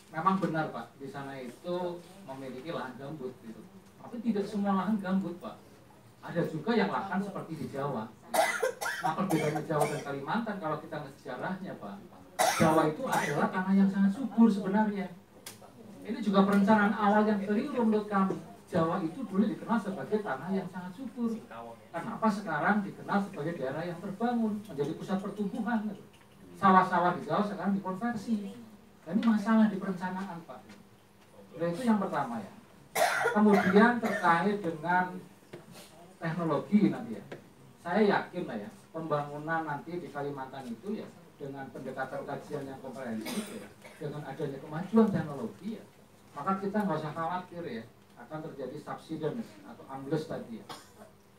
memang benar Pak, di sana itu memiliki lahan gambut gitu. Tapi tidak semua lahan gambut Pak. Ada juga yang lahan seperti di Jawa. Nah perbedaannya Jawa dan Kalimantan kalau kita lihat sejarahnya Pak, Jawa itu adalah tanah yang sangat subur sebenarnya. Ini juga perencanaan awal yang keliru menurut kami. Jawa itu dulu dikenal sebagai tanah yang sangat subur. Kenapa sekarang dikenal sebagai daerah yang terbangun, menjadi pusat pertumbuhan? Sawah-sawah di Jawa sekarang dikonversi. Dan ini masalah di perencanaan Pak. Nah, itu yang pertama ya. Kemudian terkait dengan teknologi nanti ya. Saya yakin lah ya, pembangunan nanti di Kalimantan itu ya dengan pendekatan kajian yang komprehensif ya, dengan adanya kemajuan teknologi ya, maka kita nggak usah khawatir ya akan terjadi subsidence atau ambles tadi ya.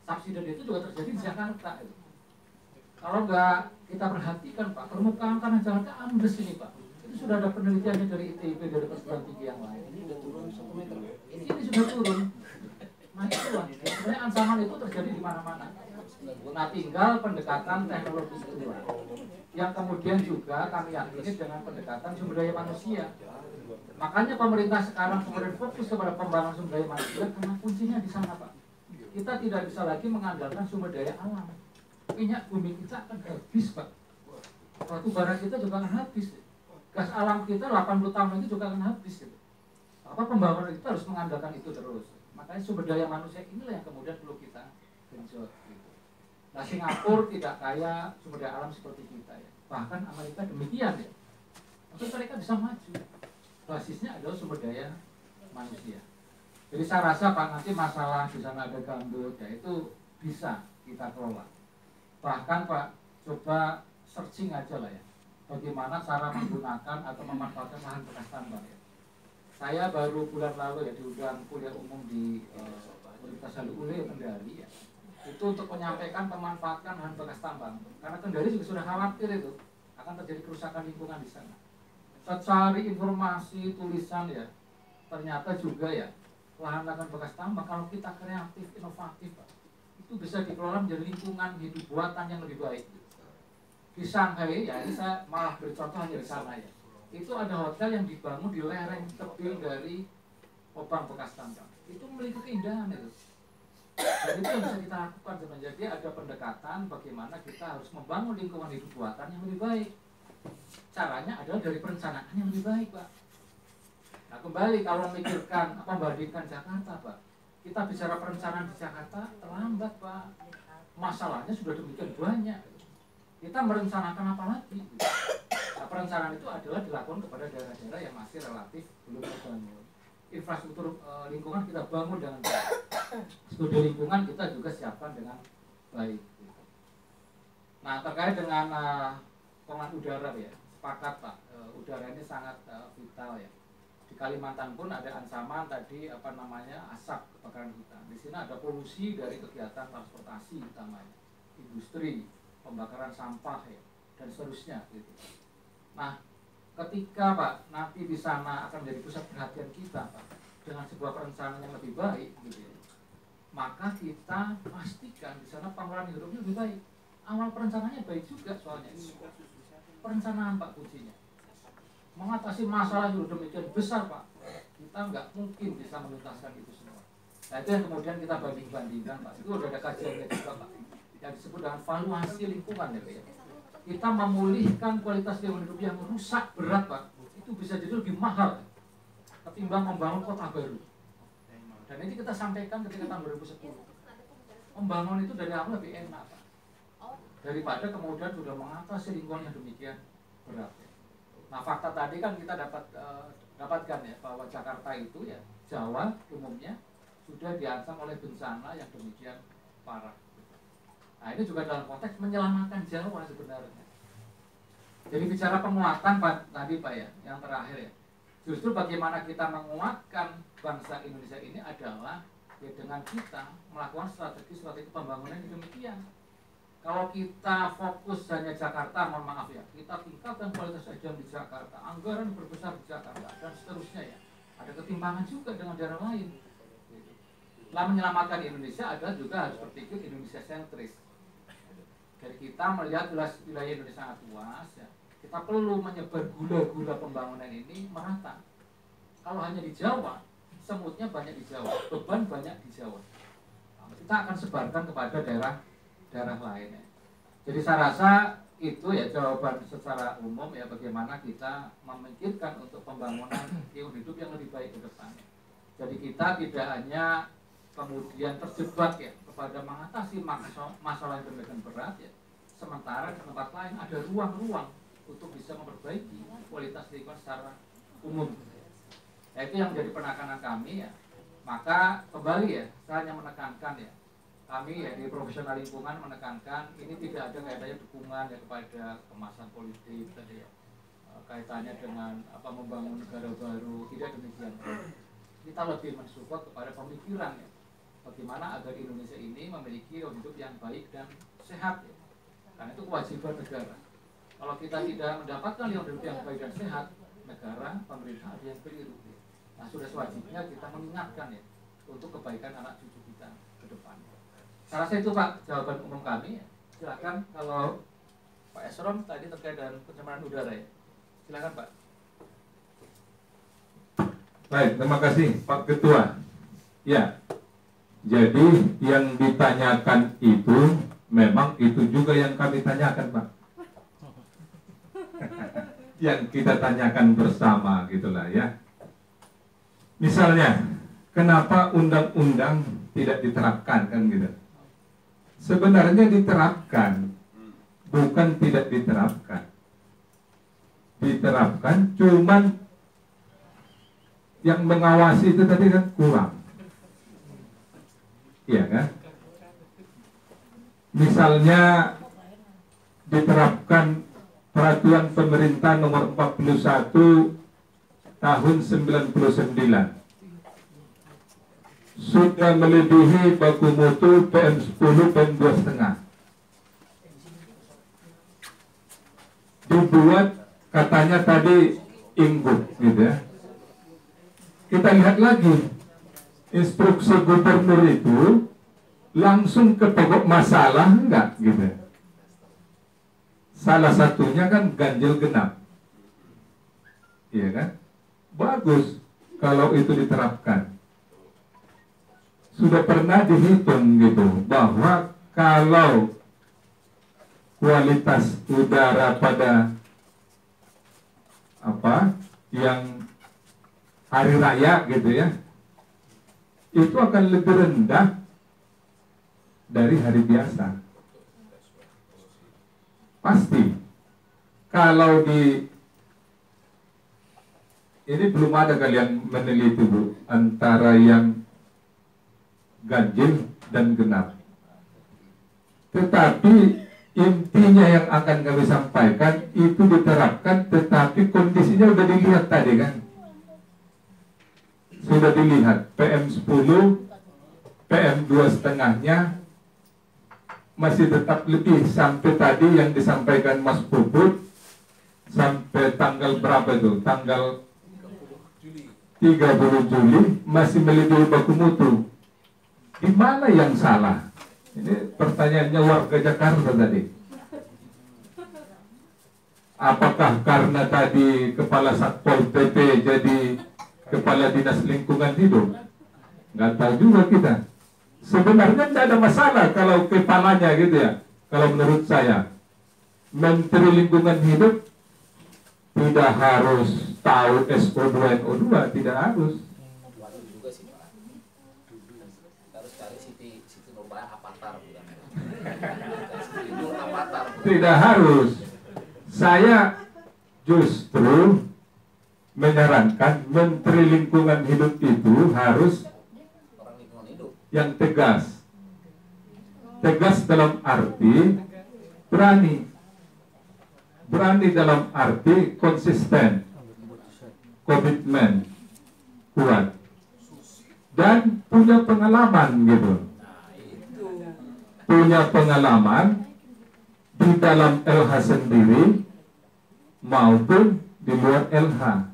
Subsidence itu juga terjadi di Jakarta itu. Kalau nggak kita perhatikan Pak, permukaan tanah Jakarta ambles ini Pak. Itu sudah ada penelitiannya dari ITB, dari perguruan tinggi yang lain. Ini sudah turun 1 meter. Ini sudah turun. Nah itulah, sebenarnya ancaman itu terjadi di mana-mana. Nah tinggal pendekatan teknologi itu yang kemudian juga kami yakini dengan pendekatan sumber daya manusia. Makanya pemerintah sekarang kemudian fokus kepada pembangunan sumber daya manusia karena kuncinya di sana Pak. Kita tidak bisa lagi mengandalkan sumber daya alam. Minyak bumi kita akan habis Pak. Batu bara kita juga akan habis. Gas alam kita 80 tahun itu juga akan habis gitu. Apa pembangunan kita harus mengandalkan itu terus. Makanya sumber daya manusia inilah yang kemudian perlu kita genjot gitu. Nah Singapura tidak kaya sumber daya alam seperti kita ya. Bahkan Amerika demikian ya. Tapi mereka bisa maju. Basisnya adalah sumber daya manusia. Jadi saya rasa Pak nanti masalah di sana ada gambut ya itu bisa kita kelola. Bahkan Pak coba searching aja lah ya. Bagaimana cara menggunakan atau memanfaatkan lahan bekas tambang ya. Saya baru bulan lalu ya diundang kuliah umum di Universitas Halu Ule Kendari ya. Itu untuk menyampaikan pemanfaatan lahan bekas tambang. Karena Kendari juga sudah khawatir itu akan terjadi kerusakan lingkungan di sana. Saya cari informasi tulisan ya, ternyata juga ya lahan-lahan bekas tambang kalau kita kreatif, inovatif Pak, itu bisa dikelola menjadi lingkungan hidup buatan yang lebih baik. Di Shanghai ya, ini saya malah bercontoh hanya di sana ya. Itu ada hotel yang dibangun di lereng tebing dari lubang bekas tambang. Itu memiliki keindahan itu. Dan itu yang bisa kita lakukan sebenarnya. Jadi ada pendekatan bagaimana kita harus membangun lingkungan hidup buatan yang lebih baik. Caranya adalah dari perencanaan yang lebih baik Pak. Nah kembali kalau memikirkan apa membandingkan Jakarta Pak, kita bicara perencanaan di Jakarta terlambat Pak. Masalahnya sudah demikian banyak. Kita merencanakan apa lagi? Nah, perencanaan itu adalah dilakukan kepada daerah-daerah yang masih relatif belum terbangun. Infrastruktur lingkungan kita bangun dengan baik. Studi lingkungan kita juga siapkan dengan baik. Nah terkait dengan pengolahan udara ya, sepakat Pak. Udara ini sangat vital ya. Di Kalimantan pun ada ancaman tadi apa namanya asap kebakaran hutan. Di sini ada polusi dari kegiatan transportasi utamanya, industri, pembakaran sampah ya, dan seterusnya gitu. Nah, ketika Pak nanti di sana akan menjadi pusat perhatian kita Pak dengan sebuah perencanaan yang lebih baik gitu ya, maka kita pastikan di sana pengelolaan hidupnya lebih baik. Awal perencanaannya baik juga soalnya. Perencanaan Pak kuncinya. Mengatasi masalah yang demikian besar Pak, kita nggak mungkin bisa menuntaskan itu semua. Nah itu yang kemudian kita banding-bandingkan Pak. Itu udah ada kajiannya juga Pak, yang disebut dengan valuasi lingkungan ya Pak. Kita memulihkan kualitas lingkungan hidup yang rusak berat Pak, itu bisa jadi lebih mahal ketimbang membangun kota baru. Dan ini kita sampaikan ketika tahun 2010. Membangun itu dari awal lebih enak Pak, daripada kemudian sudah mengatasi lingkungan yang demikian berat ya. Nah fakta tadi kan kita dapatkan ya bahwa Jakarta itu ya Jawa umumnya sudah diancam oleh bencana yang demikian parah. Nah ini juga dalam konteks menyelamatkan Jawa sebenarnya. Jadi bicara penguatan Pak tadi Pak ya, yang terakhir ya, justru bagaimana kita menguatkan bangsa Indonesia ini adalah ya dengan kita melakukan strategi pembangunan yang demikian. Kalau kita fokus hanya Jakarta, mohon maaf ya, kita tingkatkan kualitas SDM di Jakarta, anggaran berbesar di Jakarta, dan seterusnya ya. Ada ketimpangan juga dengan daerah lain. Setelah menyelamatkan Indonesia adalah juga harus berpikir Indonesia sentris. Dari kita melihat wilayah Indonesia sangat luas, ya, kita perlu menyebar gula-gula pembangunan ini merata. Kalau hanya di Jawa, semutnya banyak di Jawa, beban banyak di Jawa. Nah, kita akan sebarkan kepada daerah lainnya. Jadi saya rasa itu ya jawaban secara umum ya, bagaimana kita memikirkan untuk pembangunan hidup yang lebih baik ke depannya. Jadi kita tidak hanya kemudian terjebak ya kepada mengatasi masalah yang demikian berat ya, sementara di tempat lain ada ruang-ruang untuk bisa memperbaiki kualitas lingkungan secara umum. Nah, itu yang menjadi penekanan kami ya. Maka kembali ya, saya hanya menekankan ya, kami ya di profesional lingkungan menekankan ini tidak ada kaitannya dukungan ya kepada kemasan politik tadi ya, kaitannya dengan membangun negara baru, tidak demikian. Kita lebih mensupport kepada pemikiran ya, bagaimana agar Indonesia ini memiliki hidup yang baik dan sehat ya. Karena itu kewajiban negara. Kalau kita tidak mendapatkan hidup yang baik dan sehat, negara, pemerintah ada yang keliru ya. Nah, sudah sewajibnya kita mengingatkan ya untuk kebaikan anak cucu kita ke depan. Saya rasa itu Pak jawaban umum kami ya. Silakan kalau Pak Esron tadi terkait dengan pencemaran udara ya. Silakan Pak. Baik, terima kasih Pak Ketua. Ya, jadi yang ditanyakan itu memang itu juga yang kami tanyakan Pak. Yang kita tanyakan bersama gitulah ya. Misalnya, kenapa undang-undang tidak diterapkan kan gitu? Sebenarnya diterapkan, bukan tidak diterapkan. Diterapkan, cuman yang mengawasi itu tadi kan kurang. Iya kan? Misalnya diterapkan peraturan pemerintah nomor 41 tahun 99 sudah melebihi baku mutu PM10 PM2,5. Dibuat katanya tadi inggup gitu ya. Kita lihat lagi instruksi gubernur itu langsung ke pokok masalah enggak gitu. Salah satunya kan ganjil genap. Iya kan? Bagus kalau itu diterapkan. Sudah pernah dihitung gitu bahwa kalau kualitas udara pada yang hari raya gitu ya, itu akan lebih rendah dari hari biasa. Pasti. Kalau ini belum ada kalian meneliti Bu antara yang ganjil dan genap. Tetapi intinya yang akan kami sampaikan itu diterapkan, tetapi kondisinya sudah dilihat tadi kan. Sudah dilihat PM10, PM2,5-nya masih tetap lebih sampai tadi yang disampaikan Mas Puput sampai tanggal berapa itu? Tanggal 30 Juli masih melebihi baku mutu. Di mana yang salah? Ini pertanyaannya warga Jakarta tadi. Apakah karena tadi Kepala Satpol PP jadi Kepala Dinas Lingkungan Hidup? Nggak tahu juga kita. Sebenarnya tidak ada masalah kalau kepalanya gitu ya. Kalau menurut saya, Menteri Lingkungan Hidup tidak harus tahu SO2 NO2, tidak harus. Tidak harus. Saya justru menyarankan Menteri Lingkungan Hidup itu harus yang tegas. Tegas dalam arti berani. Berani dalam arti konsisten, komitmen, kuat, dan punya pengalaman gitu. Punya pengalaman di dalam LH sendiri maupun di luar LH.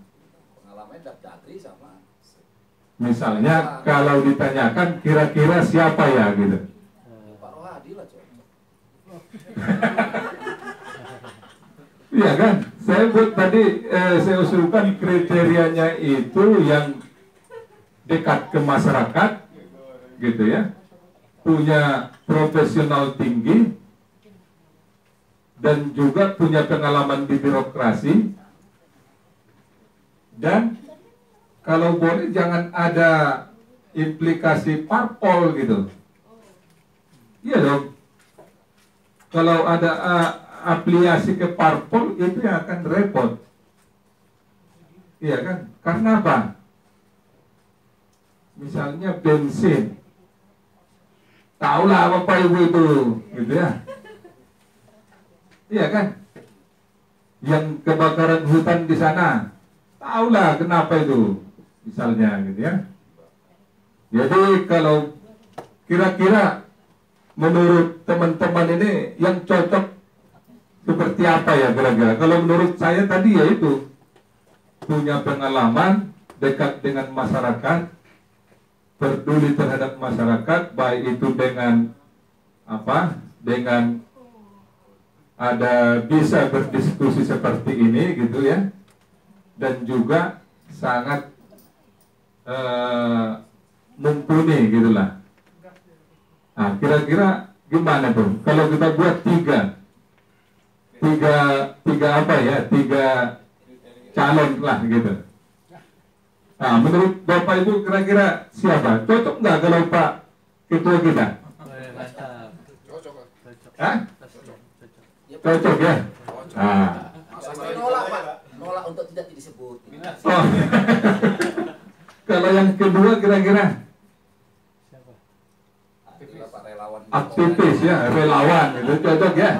Misalnya kalau ditanyakan kira-kira siapa ya gitu. Pak Rohadi lah coy. Iya kan? Saya buat tadi, saya usulkan kriterianya itu yang dekat ke masyarakat, gitu ya, punya profesional tinggi, dan juga punya pengalaman di birokrasi, dan kalau boleh jangan ada implikasi parpol gitu. Iya dong. Kalau ada afiliasi ke parpol itu yang akan repot. Iya kan? Karena apa? Misalnya bensin. Tahulah Bapak Ibu itu, gitu ya. Iya kan? Yang kebakaran hutan di sana. Tahulah kenapa itu. Misalnya gitu ya. Jadi kalau kira-kira menurut teman-teman ini yang cocok seperti apa ya kira-kira? Kalau menurut saya tadi yaitu punya pengalaman, dekat dengan masyarakat, peduli terhadap masyarakat, baik itu dengan apa? Dengan ada bisa berdiskusi seperti ini gitu ya, dan juga sangat mumpuni gitulah. Nah, kira-kira gimana tuh? Kalau kita buat tiga apa ya? Tiga calon lah gitu. Nah, menurut Bapak Ibu kira-kira siapa? Cocok nggak kalau Pak Ketua kita? Hah? Cocok ya? Nah. Nolak Pak, nolak untuk tidak disebut. Oh. Kalau yang kedua kira-kira? Aktivis ya, relawan itu cocok ya.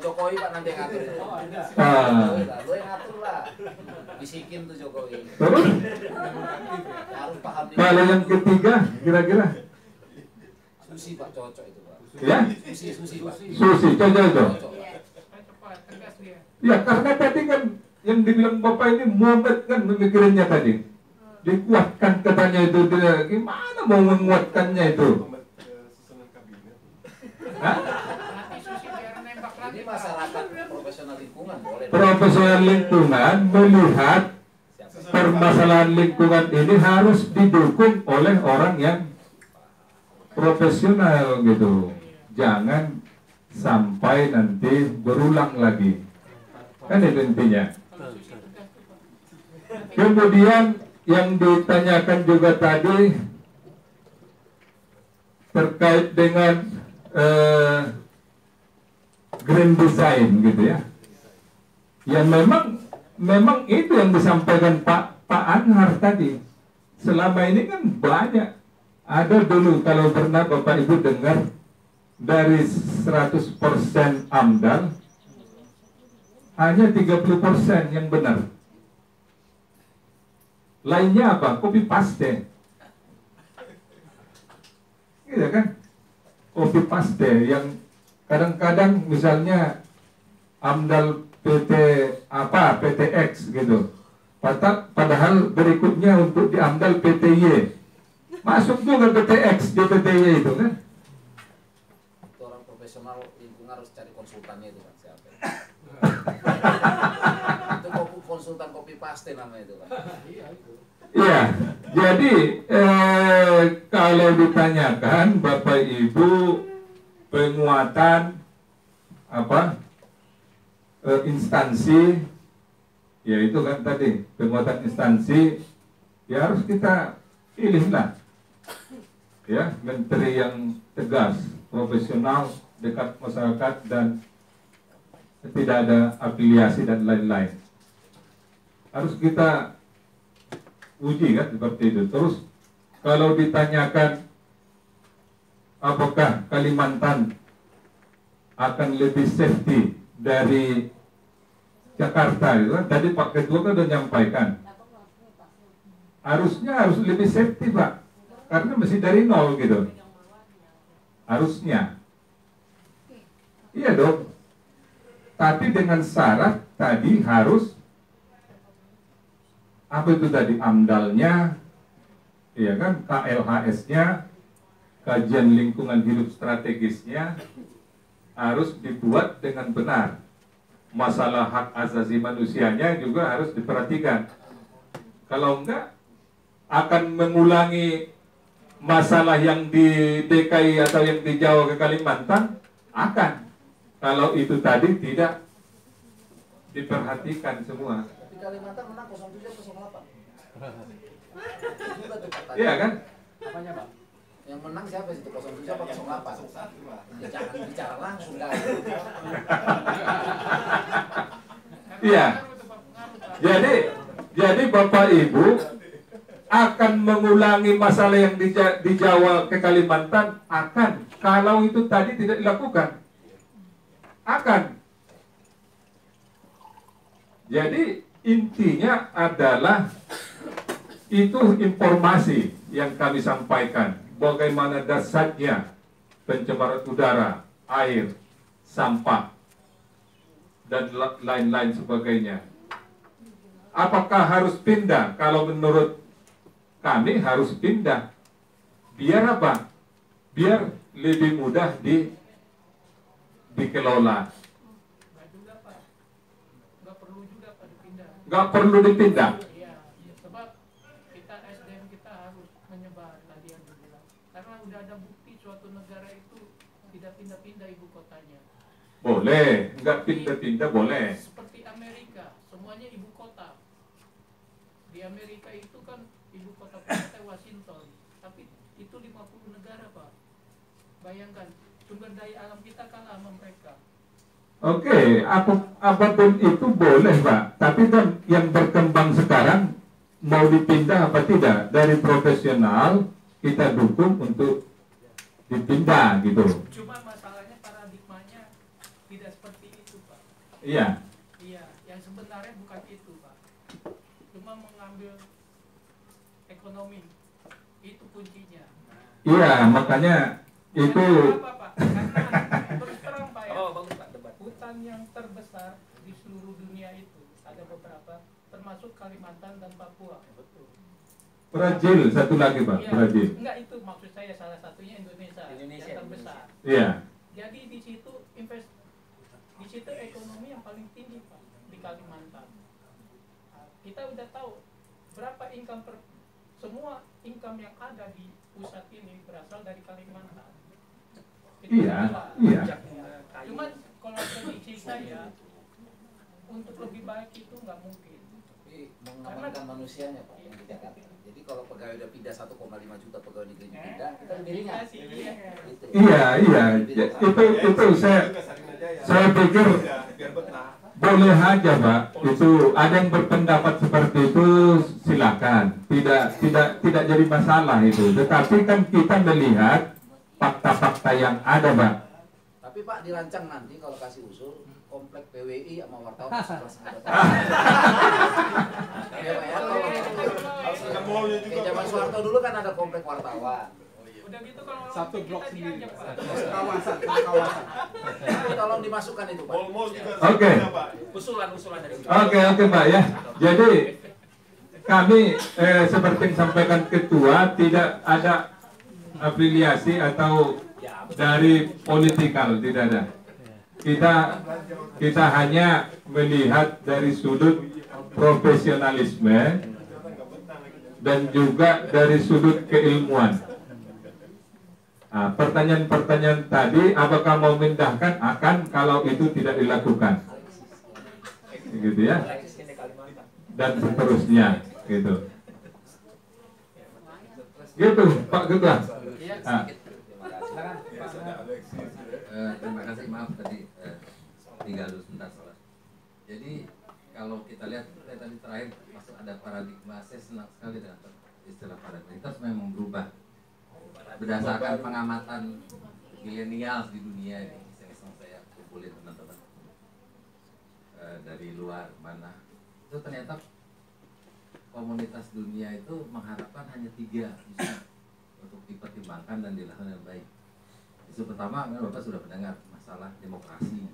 Jokowi Pak nanti ngatur itu. Lo yang ngatur lah. Bisikin tuh Jokowi. Terus? Harus paham. Kalau yang ketiga kira-kira? Susi Pak cocok itu Pak. Ya? Susi Pak. Susi cocok itu. Ya karena tadi kan yang dibilang Bapak ini Muhammad kan memikirinnya tadi. Dikuatkan katanya itu, dia gimana mau menguatkannya itu? Hah? Ini masyarakat profesional lingkungan boleh. Profesional lingkungan melihat permasalahan lingkungan ini harus didukung oleh orang yang profesional gitu. Jangan sampai nanti berulang lagi. Kan itu intinya. Kemudian yang ditanyakan juga tadi terkait dengan green design gitu ya. Ya memang itu yang disampaikan Pak Anhar tadi. Selama ini kan banyak. Ada dulu kalau pernah Bapak Ibu dengar dari 100% AMDAL hanya 30% yang benar. Lainnya apa? Copy paste. Gitu kan? Copy paste yang kadang-kadang misalnya AMDAL PT apa, PTX gitu. Padahal berikutnya untuk di AMDAL PTY. Masuk juga PTX di PTY itu kan. Itu orang profesional lingkungan harus cari konsultannya itu kan siapa. Itu konsultan copy paste namanya itu kan. Iya, jadi kalau ditanyakan Bapak Ibu penguatan apa instansi, ya itu kan tadi penguatan instansi, ya harus kita pilihlah ya menteri yang tegas, profesional, dekat masyarakat dan tidak ada afiliasi dan lain-lain. Harus kita uji kan seperti itu. Terus kalau ditanyakan apakah Kalimantan akan lebih safety dari Jakarta itu kan tadi Pak Ketua kan sudah menyampaikan harus lebih safety Pak, karena masih dari nol gitu harusnya. Iya dong, tapi dengan syarat tadi harus apa itu tadi AMDAL-nya, ya kan, KLHS-nya, kajian lingkungan hidup strategisnya harus dibuat dengan benar. masalah hak asasi manusianya juga harus diperhatikan. Kalau enggak, akan mengulangi masalah yang di DKI atau yang di Jawa ke Kalimantan, akan. Kalau itu tadi tidak diperhatikan semua. Tapi Kalimantan menang 07-08. Iya kan? Apanya Pak? Yang menang siapa sih? 07 apa 08? Ya, jangan bicara langsung dah. Iya. Jadi Bapak Ibu akan mengulangi masalah yang di Jawa ke Kalimantan, akan. Kalau itu tadi tidak dilakukan, akan. Jadi intinya adalah itu informasi yang kami sampaikan, bagaimana dasarnya pencemaran udara, air, sampah, dan lain-lain sebagainya. Apakah harus pindah? Kalau menurut kami harus pindah. Biar apa? Biar lebih mudah dikelola. Nggak perlu dipindah. Iya, sebab kita SDM kita harus menyebar tadi yang dibilang. Karena udah ada bukti suatu negara itu tidak pindah-pindah ibu kotanya. Boleh, nggak pindah-pindah boleh. Seperti Amerika, semuanya ibu kota. Di Amerika itu kan ibu kota partai Washington, tapi itu 50 negara Pak. Bayangkan, sumber daya alam kita kalah sama mereka. Oke, apapun itu boleh Pak. Tapi kan yang berkembang sekarang mau dipindah apa tidak, dari profesional kita dukung untuk dipindah gitu. Cuma masalahnya paradigmanya tidak seperti itu Pak. Iya. Iya, yang sebenarnya bukan itu Pak. Cuma mengambil ekonomi, itu kuncinya. Iya, makanya itu. Kenapa Pak? Karena terus terang Pak ya. Oh, bagus Pak, debat. Hutan yang terbesar di seluruh dunia itu ada beberapa, termasuk Kalimantan dan Papua. Betul. Brazil satu lagi Pak, Iya, Brazil. enggak, itu maksud saya salah satunya Indonesia, yang terbesar. Iya. Jadi di situ di situ ekonomi yang paling tinggi Pak di Kalimantan. Nah, kita udah tahu berapa semua income yang ada di pusat ini berasal dari Kalimantan. Itu Iya, jelas. iya. Cuman kalau prediksi saya untuk lebih baik itu nggak mungkin. Tapi mengamankan manusianya Pak yang di Jakarta. Jadi kalau pegawai udah pindah 1,5 juta pegawai negeri pindah, kita lebih ringan. Gitu. Iya. Itu saya pikir boleh aja Pak. Itu ada yang berpendapat seperti itu, silakan. Tidak jadi masalah itu. Tetapi kan kita melihat fakta-fakta yang ada Pak. Tapi Pak dirancang nanti kalau kasih usul komplek PWI sama wartawan sama ya Pak ya, kalau kayak zaman Soeharto dulu kan ada komplek wartawan. Udah gitu kalau Satu blok kita sendiri. aja, Pak. Kawasan. Tapi tolong dimasukkan itu Pak. Oke. Usulan dari Oke Pak ya. Jadi kami seperti yang disampaikan ketua, tidak ada afiliasi atau dari politikal, tidak ada. Kita hanya melihat dari sudut profesionalisme dan juga dari sudut keilmuan. Nah, pertanyaan-pertanyaan tadi, apakah mau memindahkan? Akan kalau itu tidak dilakukan, gitu ya, dan seterusnya, gitu. Gitu, Pak Ketua. Nah. Terima kasih, maaf tadi tinggal dulu sebentar soalnya. Jadi kalau kita lihat tadi terakhir masuk ada paradigma, saya senang sekali dengan istilah paradigma. Kita memang berubah berdasarkan pengamatan milenial di dunia ini. Saya kumpulin teman-teman dari luar mana. Itu ternyata komunitas dunia itu mengharapkan hanya 3 isu untuk dipertimbangkan dan dilakukan dengan baik. Isu pertama, Bapak sudah mendengar masalah demokrasi.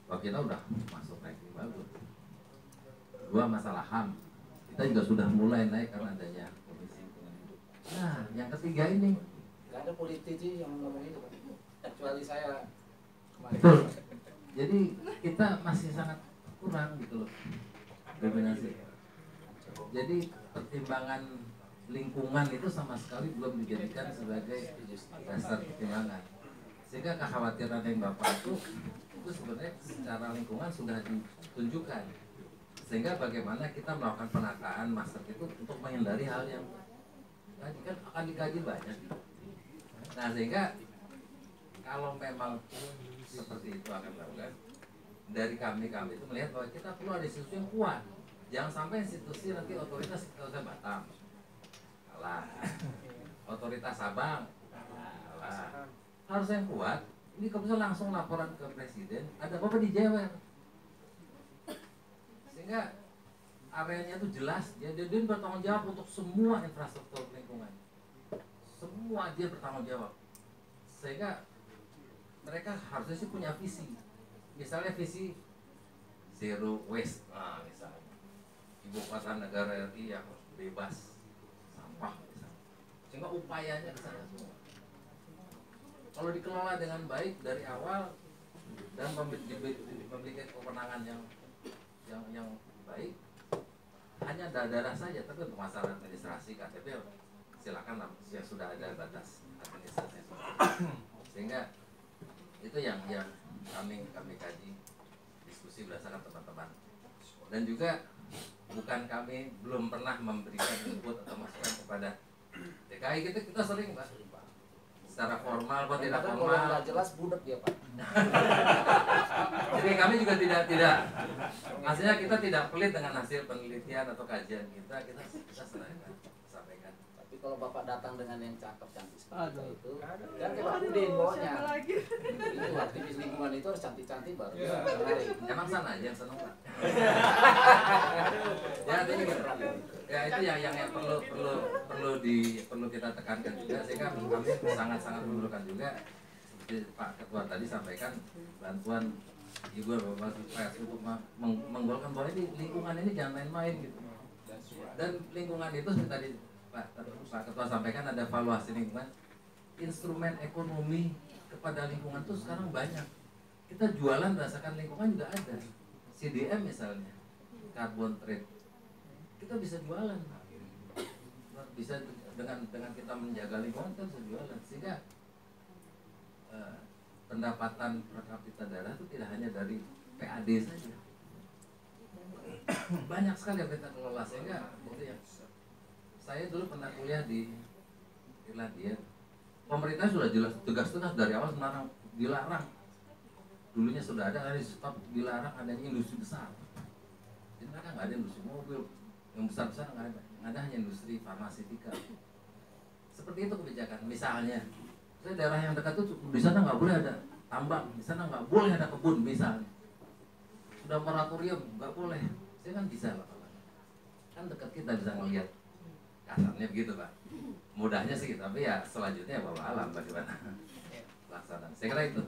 Bahwa kita udah masuk ranking bagus. 2, masalah HAM. Kita juga sudah mulai naik karena adanya komisi lingkungan hidup. Nah, yang ketiga ini Gak ada politisi yang ngomong itu Pak. Kecuali saya kemarin. Betul. Jadi kita masih sangat kurang gitu loh dominasi. Jadi pertimbangan lingkungan itu sama sekali belum dijadikan sebagai dasar pertimbangan. Sehingga kekhawatiran yang Bapak itu sebenarnya secara lingkungan sudah ditunjukkan. Sehingga bagaimana kita melakukan penataan master itu untuk menghindari hal yang tadi kan akan dikaji banyak. Nah sehingga kalau memang seperti itu akan dilakukan, dari kami itu melihat bahwa kita perlu ada institusi yang kuat. Jangan sampai institusi nanti otoritas Batam kalah, otoritas Sabang kalah. Harus yang kuat. Ini kalau bisa langsung laporan ke presiden, ada apa-apa dijewer. Sehingga areanya itu jelas, dia bertanggung jawab untuk semua infrastruktur lingkungan. Semua dia bertanggung jawab. Sehingga mereka harusnya sih punya visi. Misalnya visi zero waste, nah misalnya ibu kota negara RI yang bebas sampah misalnya. Sehingga upayanya ke sana semua. Kalau dikelola dengan baik dari awal dan memiliki kewenangan yang baik, hanya daerah saja, tapi untuk masalah administrasi KTP silakan lah, ya sudah ada batas administrasi. Sehingga itu yang kami kaji, diskusi berdasarkan teman-teman. Dan juga bukan kami belum pernah memberikan input atau masukan kepada DKI, kita sering Pak, secara formal atau tidak formal. Kalau nggak jelas budak dia Pak. Jadi kami juga tidak maksudnya kita tidak pelit dengan hasil penelitian atau kajian kita sampaikan. Tapi kalau Bapak datang dengan yang cakep cantik seperti itu, kan kayak Pak Udin bawahnya. Itu aktivis lingkungan itu harus cantik-cantik baru. Emang sana aja yang seneng Pak. Ya ini ya itu yang perlu kita tekankan juga, sehingga kami sangat memerlukan juga seperti Pak Ketua tadi sampaikan, bantuan Ibu Bapak Supaya untuk menggolkan bahwa ini lingkungan ini jangan main-main gitu. Dan lingkungan itu seperti tadi Pak Ketua sampaikan, ada valuasi lingkungan. Instrumen ekonomi kepada lingkungan itu sekarang banyak. Kita jualan berdasarkan lingkungan juga ada. CDM misalnya, carbon trade. Kita bisa jualan. Bisa dengan kita menjaga lingkungan, kita bisa jualan. Sehingga pendapatan per kapita daerah itu tidak hanya dari PAD saja. Banyak sekali yang kita kelola, sehingga itu ya. Saya dulu pernah kuliah di Irlandia. Pemerintah sudah jelas tegas-tegas dari awal sebenarnya dilarang. Dulunya sudah ada, hari stop dilarang adanya industri besar. Jadi mereka nggak ada industri mobil yang besar-besar, nggak ada. Yang ada hanya industri farmaseutika. Seperti itu kebijakan. Misalnya, saya daerah yang dekat itu di sana nggak boleh ada tambang, di sana nggak boleh ada kebun misalnya. Sudah moratorium, nggak boleh. Saya kan bisa lah, kan dekat kita bisa ngelihat. Kasarnya begitu Pak. Mudahnya sih, tapi ya selanjutnya bawa alam bagaimana pelaksanaan. Saya kira itu.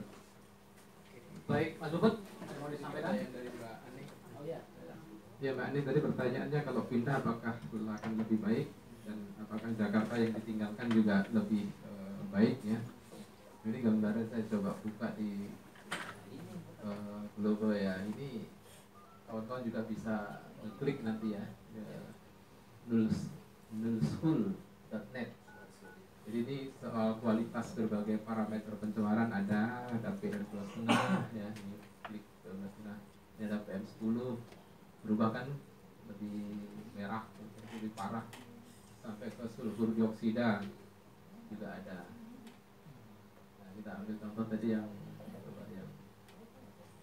Baik, Mas Bubut, mau disampaikan? Dari Mbak Ani. Oh iya. Ya Mbak Ani, tadi pertanyaannya kalau pindah apakah akan lebih baik dan apakah Jakarta yang ditinggalkan juga lebih baik ya. Ini gambaran saya coba buka di Globo ya. Ini kawan-kawan juga bisa klik nanti ya, nulschool.net. Jadi ini soal kualitas berbagai parameter pencemaran ada PM2,5 ya, ini klik PM2,5, ini ada PM10, berubah kan lebih merah, lebih parah, sampai ke sulfur dioksida juga ada. Nah, kita ambil contoh tadi yang coba yang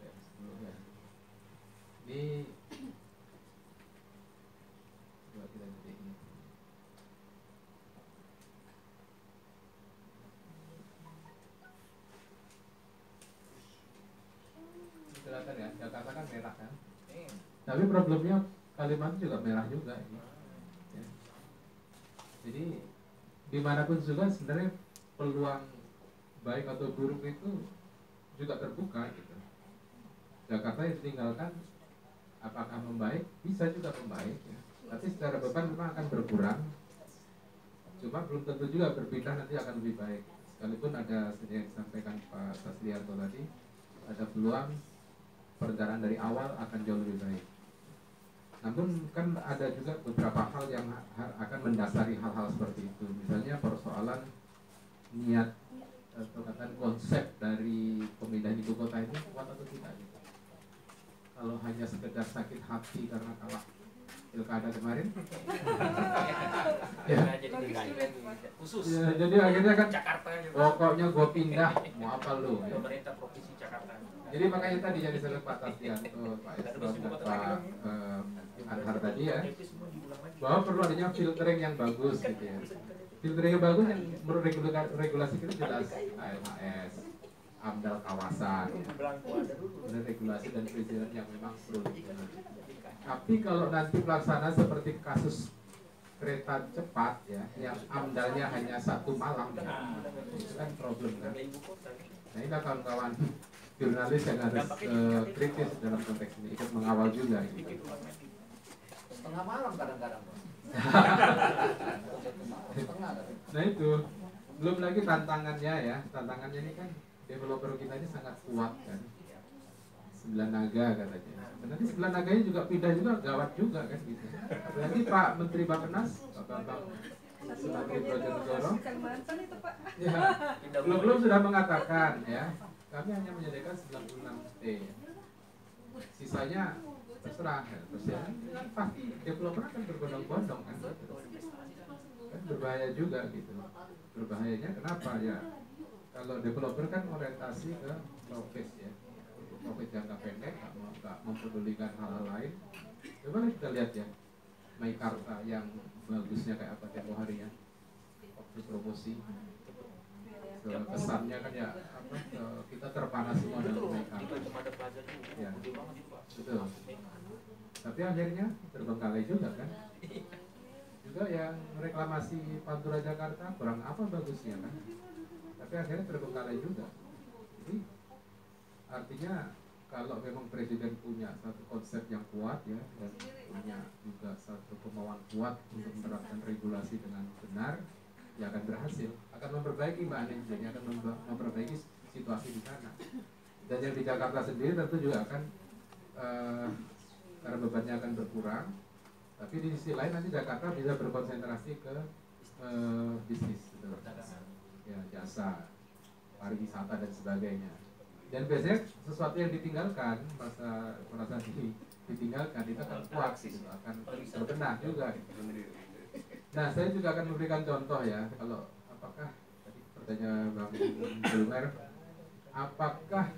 PM10 ya. Ini coba kita jadi ini. Kelihatan ya, Jakarta kan merah kan. Tapi problemnya Kalimantan juga merah juga ini. Ya. Jadi dimanapun juga sebenarnya peluang baik atau buruk itu juga terbuka gitu. Jakarta yang ditinggalkan apakah membaik? Bisa juga membaik ya. Tapi secara beban memang akan berkurang. Cuma belum tentu juga berpindah nanti akan lebih baik. Sekalipun ada seperti yang disampaikan Pak Sasliarto tadi, ada peluang perencanaan dari awal akan jauh lebih baik. Namun kan ada juga beberapa hal yang akan mendasari hal-hal seperti itu. Misalnya persoalan niat atau katakan konsep dari pemindahan ibu kota ini kuat atau tidak gitu. Kalau hanya sekedar sakit hati karena kalah pilkada kemarin, ya, Khusus. ya, jadi akhirnya kan Jakarta gitu. pokoknya gue pindah, mau apa lu? Ya. Pemerintah provinsi Jakarta. Jadi makanya tadi yang disebut Pak Tasdianto, Pak Esron, dan Pak Anhar tadi ya, bahwa perlu adanya filtering yang bagus gitu ya. Filtering yang bagus yang menurut regulasi kita jelas, AMHS, AMDAL kawasan, kemudian regulasi dan perizinan yang memang perlu dipenuhi. Tapi kalau nanti pelaksanaan seperti kasus kereta cepat ya, yang AMDALnya hanya 1 malam ya, itu kan problem kan. Nah ini kawan-kawan jurnalis yang harus kritis dalam konteks ini, ikut mengawal juga gitu. Setengah malam kadang-kadang. Nah itu belum lagi tantangannya ya, tantangannya ini kan developer kita ini sangat kuat kan, 9 naga katanya. Nanti 9 naganya juga pindah juga gawat juga kan gitu. Apalagi Pak Menteri Bappenas, Pak Bambang Menteri Brojonegoro, ya, belum sudah mengatakan ya, kami hanya menyediakan 96 T. Sisanya terserah ya. Terus ya, kan pasti developer akan berbondong-bondong kan, kan berbahaya juga gitu. Berbahayanya kenapa ya? Kalau developer kan orientasi ke profit ya, untuk profit jangka pendek, nggak mempedulikan hal-hal lain. Coba kita lihat ya, Meikarta yang bagusnya kayak apa tempo hari ya, waktu promosi. Kesannya kan ya apa, kita terpanas semua dalam Meikarta. Ya, betul. Tapi akhirnya terbengkalai juga kan. Juga yang reklamasi Pantura Jakarta kurang apa bagusnya kan. Tapi akhirnya terbengkalai juga. Jadi artinya kalau memang presiden punya satu konsep yang kuat ya, dan punya juga satu kemauan kuat untuk menerapkan regulasi dengan benar, ya akan berhasil, akan memperbaiki Mbak Anin, jadi akan memperbaiki situasi di sana. Dan yang di Jakarta sendiri tentu juga akan karena bebannya akan berkurang, tapi di sisi lain nanti Jakarta bisa berkonsentrasi ke bisnis, gitu. Ya, jasa, pariwisata dan sebagainya. Dan biasanya sesuatu yang ditinggalkan, merasa ditinggalkan itu akan kuat, gitu, akan berbenah juga. Gitu. Nah, saya juga akan memberikan contoh ya, kalau apakah tadi pertanyaan Bang Bulmer, apakah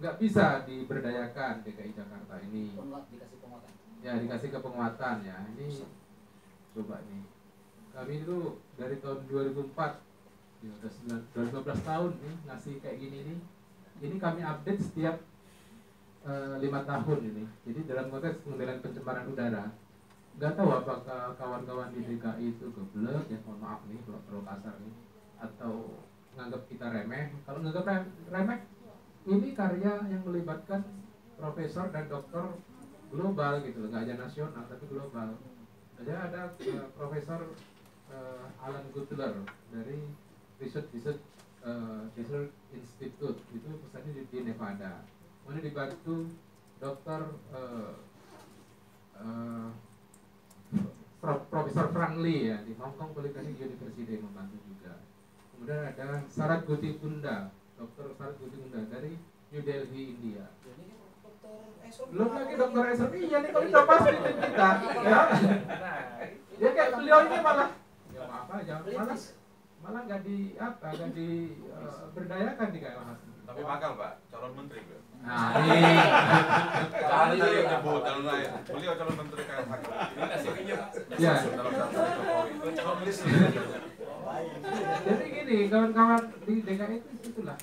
nggak bisa diberdayakan DKI Jakarta ini? Dikasih penguatan. Ya, dikasih kepenguatan ya. Ini coba nih, kami itu dari tahun 2004, ya udah 12 tahun nih ngasih kayak gini nih. Ini kami update setiap 5 tahun ini. Jadi dalam konteks pengendalian pencemaran udara, nggak tahu apakah kawan-kawan di DKI itu geblek ya, mohon maaf nih kalau terlalu kasar nih, atau nganggap kita remeh. Kalau nganggap remeh, ini karya yang melibatkan profesor dan doktor global gitu loh, nggak hanya nasional tapi global. Ada Profesor Alan Gutler dari Research Institute, itu pusatnya di Nevada. Kemudian dibantu Dr. Profesor Frank Lee ya di Hong Kong Polytechnic University membantu juga. Kemudian ada Sarat Gutipunda, Dr. Sarat Gutipunda dari New Delhi, India. Belum lagi Dr. Esron, iya nih kalau kita pasti kita ya. Ya kayak beliau ini malah ya maaf aja, malah nggak berdayakan di KLHAS. Tapi bakal Pak, calon menteri Pak. Nah ini Calon menteri nyebut calon lain. Beliau calon menteri KLHAS. Ini kasih pinjam. ya. Dalam daftar Jokowi. Calon list. Jadi gini, kawan-kawan di DKI itu itulah,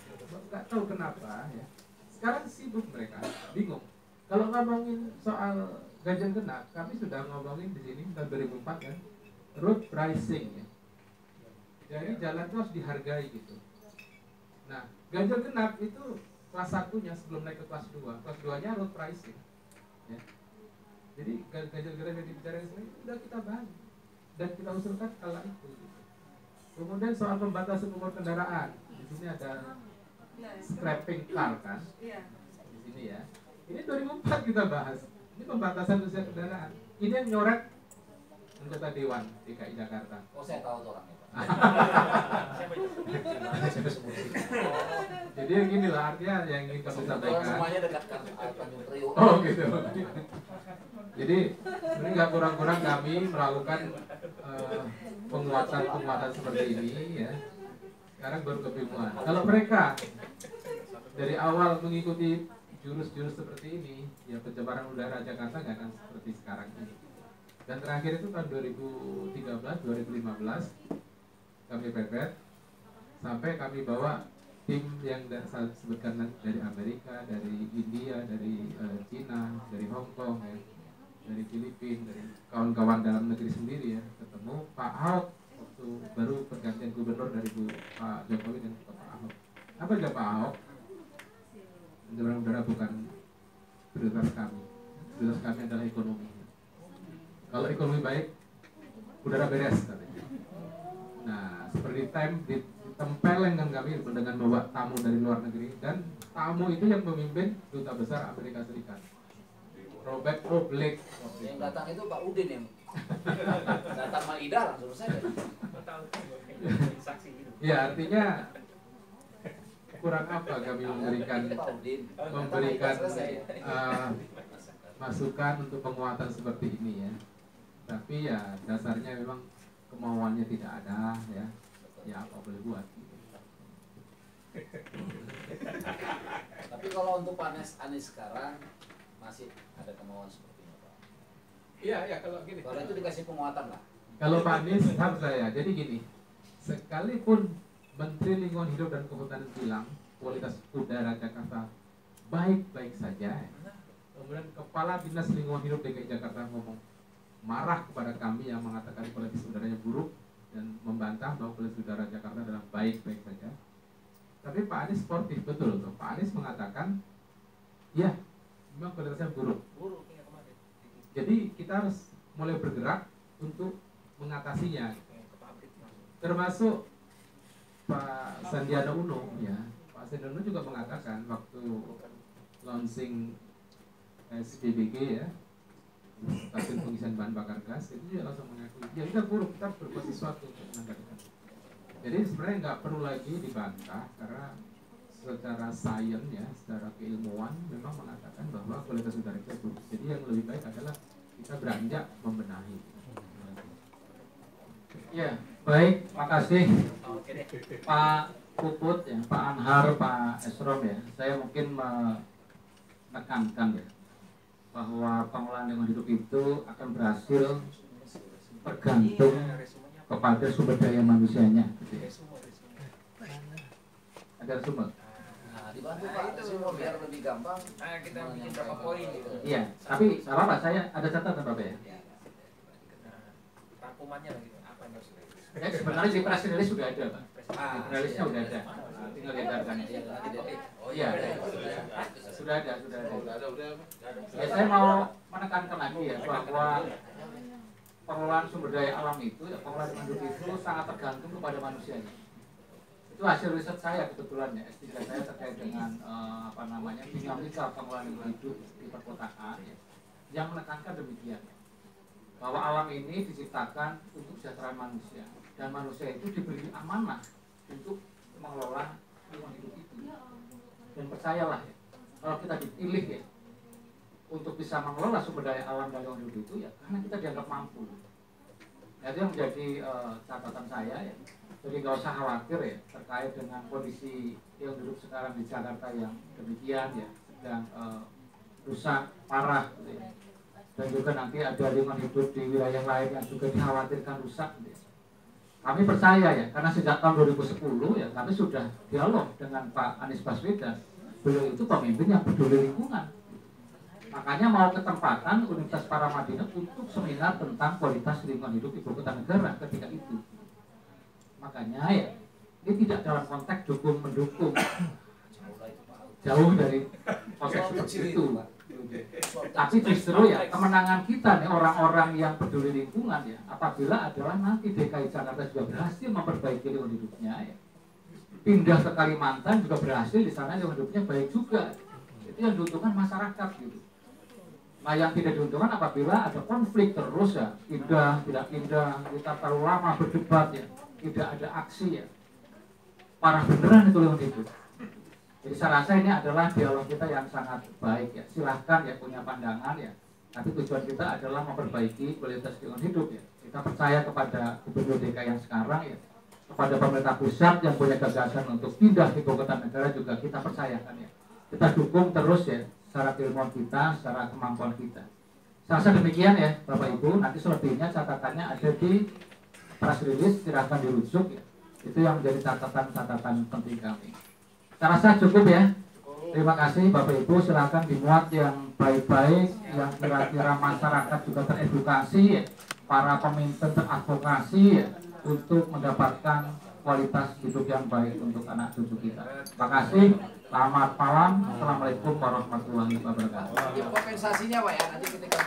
nggak tahu kenapa ya. Sekarang sibuk mereka, bingung. Kalau ngomongin soal ganjil genap, kami sudah ngomongin di sini tahun 2004 kan, road pricing ya. Jadi jalan itu harus dihargai gitu. Nah, ganjil genap itu kelas 1-nya sebelum naik ke kelas 2. Kelas 2-nya road pricing. Ya. Jadi ganjil genap yang dibicarakan sini sudah kita bahas dan kita usulkan kala itu. Gitu. Kemudian soal pembatasan umur kendaraan, di sini ada scrapping car kan, di sini ya. Ini 2004 kita bahas. Ini pembatasan usia kendaraan. Ini yang nyoret anggota Dewan DKI Jakarta. Oh, saya tahu tuh orangnya, Pak. Jadi gini lah, artinya yang ingin kami sampaikan. Semuanya dekat Tanjung Priok. Oh gitu. Jadi sebenarnya nggak kurang-kurang kami melakukan penguatan seperti ini ya. Sekarang baru kebingungan. Kalau mereka dari awal mengikuti jurus-jurus seperti ini, ya pencemaran udara Jakarta nggak akan seperti sekarang ini. Dan terakhir itu tahun 2013, 2015 kami pepet sampai kami bawa tim yang saya sebutkan dari Amerika, dari India, dari Cina, dari Hong Kong, ya, dari Filipina, dari kawan-kawan dalam negeri sendiri ya, ketemu Pak Ahok waktu baru pergantian gubernur dari Pak Jokowi dan Pak Ahok. Apa aja Pak Ahok? Pencemaran udara bukan prioritas kami. Prioritas kami adalah ekonomi. Kalau ekonomi baik, udara beres katanya. Nah, seperti ditempelkan kami dengan membawa tamu dari luar negeri, dan tamu itu yang memimpin Duta Besar Amerika Serikat, Robert O. Blake. Yang datang itu Pak Udin yang datang Maida langsung saya. Ya, artinya kurang apa kami memberikan masukan untuk penguatan seperti ini ya. Tapi ya dasarnya memang kemauannya tidak ada ya. Ya apa boleh buat gitu. Tapi kalau untuk Anies sekarang masih ada kemauan seperti ini, Pak. Iya, kalau gini. Kalau itu dikasih penguatan lah. Kalau Pak Anies harus saya. Jadi gini, sekalipun Menteri Lingkungan Hidup dan Kehutanan bilang kualitas udara Jakarta baik-baik saja, kemudian Kepala Dinas Lingkungan Hidup DKI Jakarta ngomong marah kepada kami yang mengatakan kualitas udaranya buruk dan membantah bahwa kualitas udara Jakarta adalah baik-baik saja. Tapi Pak Anies sportif betul tuh. Pak Anies mengatakan, ya memang kualitasnya buruk. Jadi kita harus mulai bergerak untuk mengatasinya. Termasuk Pak Sandiaga Uno ya. Pak Sandiaga Uno juga mengatakan waktu launching SPBG ya, stasiun pengisian bahan bakar gas, itu juga langsung mengakui ya kita buruk, kita berbuat sesuatu untuk menangani. Jadi sebenarnya nggak perlu lagi dibantah karena secara sains ya, secara keilmuan memang mengatakan bahwa kualitas udara kita buruk. Jadi yang lebih baik adalah kita beranjak membenahi. Ya, baik, makasih Pak Puput ya, Pak Anhar, Pak Esrom ya. Saya mungkin menekankan ya bahwa pengelolaan lingkungan hidup itu akan berhasil bergantung kepada sumber daya manusianya. Gitu ya. Ada sumber. Nah, dibantu Pak semua biar lebih gampang. Kita bikin berapa poin gitu. Iya, tapi nggak apa-apa, saya ada catatan Bapak ya. Rangkumannya lah gitu. Apa yang harus Ya, sebenarnya di press release sudah ada Pak. Di release-nya sudah ada. Tinggal diedarkan. Oh iya, sudah ada. Ya, saya mau menekankan lagi ya bahwa pengelolaan sumber daya alam itu, ya, pengelolaan hidup itu sangat tergantung kepada manusianya. Itu hasil riset saya kebetulan ya, S3 saya terkait dengan dinamika pengelolaan hidup di perkotaan ya, yang menekankan demikian bahwa alam ini diciptakan untuk kesejahteraan manusia dan manusia itu diberi amanah untuk mengelola lingkungan hidup itu. Dan percayalah ya, kalau kita dipilih ya untuk bisa mengelola sumber daya alam dan lingkungan hidup itu ya karena kita dianggap mampu. Nah, itu yang menjadi catatan saya ya. Jadi nggak usah khawatir ya terkait dengan kondisi yang hidup sekarang di Jakarta yang demikian ya, sedang rusak parah gitu ya. Dan juga nanti ada lingkungan hidup di wilayah lain yang juga dikhawatirkan rusak gitu ya. Kami percaya ya, karena sejak tahun 2010 ya kami sudah dialog dengan Pak Anies Baswedan. Beliau itu pemimpin yang peduli lingkungan. Makanya mau ketempatan Universitas Paramadina untuk seminar tentang kualitas lingkungan hidup ibu kota negara ketika itu. Makanya ya, ini tidak dalam konteks dukung-mendukung. Jauh dari konteks seperti itu. Tapi justru ya kemenangan kita nih orang-orang yang peduli lingkungan ya apabila adalah nanti DKI Jakarta juga berhasil memperbaiki lingkungan hidupnya ya, pindah ke Kalimantan juga berhasil di sana lingkungan hidupnya baik juga. itu yang diuntungkan masyarakat gitu. Nah yang tidak diuntungkan apabila ada konflik terus ya, pindah, tidak pindah, kita terlalu lama berdebat ya, tidak ada aksi ya, parah beneran itu lewat itu. Jadi saya rasa ini adalah dialog kita yang sangat baik ya, silahkan ya punya pandangan ya, tapi tujuan kita adalah memperbaiki kualitas lingkungan hidup ya. Kita percaya kepada Gubernur DKI yang sekarang ya, kepada pemerintah pusat yang punya gagasan untuk pindah ibu kota negara juga kita percayakan ya. Kita dukung terus ya, secara keilmuan kita, secara kemampuan kita. Saya rasa demikian ya Bapak Ibu, nanti selebihnya catatannya ada di press release, silahkan dirujuk ya. Itu yang menjadi catatan-catatan penting kami. Saya rasa cukup ya. Terima kasih Bapak Ibu, silahkan dimuat yang baik-baik, yang kira-kira masyarakat juga teredukasi ya, para pemimpin teradvokasi ya, untuk mendapatkan kualitas hidup yang baik untuk anak cucu kita. Terima kasih. Selamat malam. Assalamualaikum warahmatullahi wabarakatuh. Kompensasinya Pak ya, nanti ketika